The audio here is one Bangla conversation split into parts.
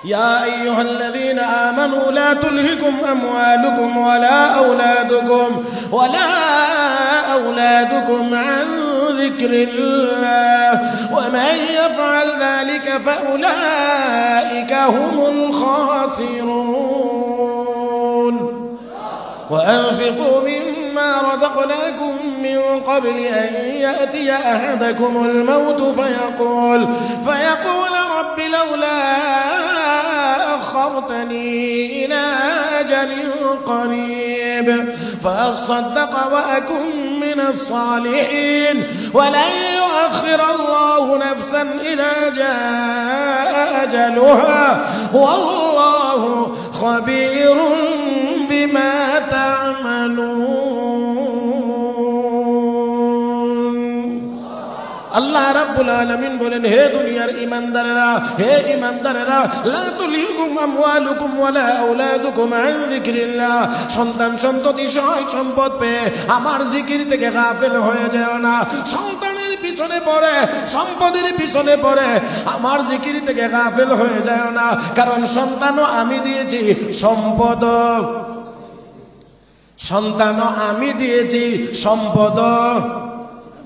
يا أيها الذين آمنوا لا تلهكم أموالكم ولا أولادكم عن ذكر الله ومن يفعل ذلك فأولئك هم الخاسرون وأنفقوا مما رزقناكم من قبل أن يأتي أحدكم الموت فيقول رب لولا أخرتني إلى أجل قريب فأصدق وأكن من الصالحين ولن يؤخر الله نفسا إذا جاء أجلها والله خبير بما تعملون আল্লাহ রাব্বুল আলামিন বলেন হে দুনিয়ার ঈমানদারেরা লা তুলহিকুম আমওয়ালুকুম ওয়ালা আওলাদুকুম আন যিকরিল্লাহ সন্তান সন্ততি সহায় সম্পদ পেয়ে আমার জিকির থেকে গাফিল হয়ে যাও না সন্তানের পিছনে পড়ে সম্পদের পিছনে পড়ে আমার জিকির থেকে গাফিল হয়ে যাও না কারণ সন্তানও আমি দিয়েছি সম্পদ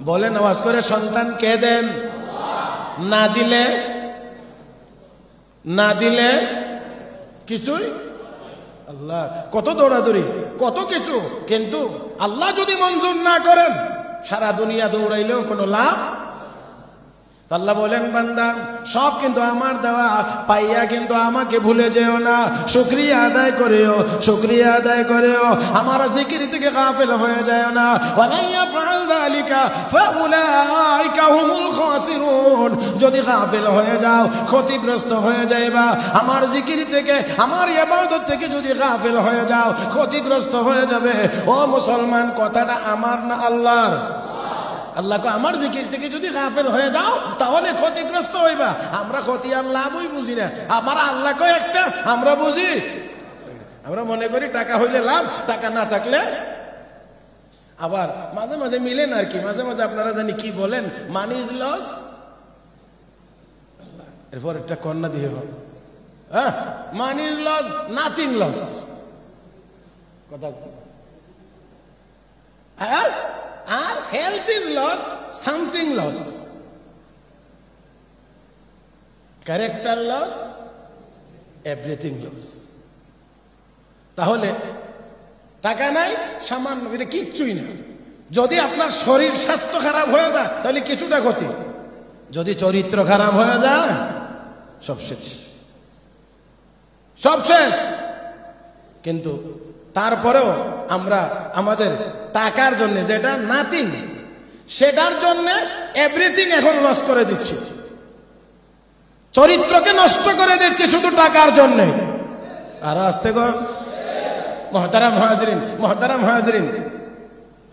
বলেন আওয়াজ করে সন্তান কে দেন না দিলে কিছুই আল্লাহ কত দৌড়াদৌড়ি কত কিছু কিন্তু আল্লাহ যদি মঞ্জুর না করেন সারা দুনিয়া দৌড়াইলেও কোনো লাভ আল্লাহ বলেন বান্দা সব কিন্তু আমার দেওয়া পাইয়া কিন্তু আমাকে ভুলে যেও না শুকরিয়া আদায় করেও আমার জিকির থেকে গাফিল হয়ে যায় না ওয়ালা ইয়াফআল যালিকা ফাউলাইকা হুমুল খাসিরুন যদি গাফিল হয়ে যাও ক্ষতিগ্রস্ত হয়ে যাইবা আমার জিকির থেকে আমার ইবাদত থেকে যদি গাফিল হয়ে যাও ক্ষতিগ্রস্ত হয়ে যাবে ও মুসলমান কথাটা আমার না আল্লাহর আল্লাহ কো আমার জিকির থেকে যদি গাফিল হয়ে যাও তাহলে ক্ষতিগ্রস্ত হইবা আমরা ক্ষতি আর লাভই বুঝি না আমার আল্লাহ কো একটা আমরা বুঝি আমরা মনে করি টাকা হইলে লাভ টাকা না থাকলে আবার মাঝে মাঝে মিলেন আর কি মাঝে মাঝে আপনারা জানি কি বলেন মানি ইজ লস এরপর একটা কন্যা দিয়ে হ্যাঁ money is loss nothing loss কথা হ্যাঁ আর health is loss something loss character loss everything loss তাহলে টাকা নাই সামান্য এটা কিচ্ছুই না যদি আপনার শরীর স্বাস্থ্য খারাপ হয়ে যায় তাহলে কিছুটা ক্ষতি যদি চরিত্র খারাপ হয়ে যায় সব শেষ কিন্তু তারপরেও আমরা আমাদের টাকার জন্য যেটা নাথিং সেটার জন্য এভরিথিং এখন লস করে দিচ্ছি চরিত্রকে নষ্ট করে দিচ্ছি শুধু টাকার জন্য আর আস্তে কর মুহতারাম হাজরিন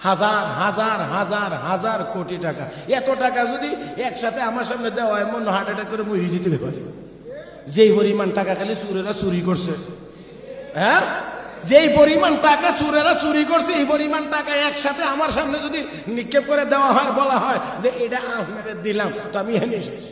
হাজার হাজার হাজার হাজার কোটি টাকা এত টাকা যদি একসাথে আমার সামনে দেওয়া হয় মনে হার্ট অ্যাটাক করে মরে যেতে পারে যেই পরিমাণ টাকা খালি চোরেরা চুরি করছে হ্যাঁ যেই পরিমাণ টাকা চোরেরা চুরি করছে এই পরিমাণ টাকা একসাথে আমার সামনে যদি নিক্ষেপ করে দেওয়া হয় বলা হয় যে এটা আহমেদের দিলাম তো আমি এনে শেষ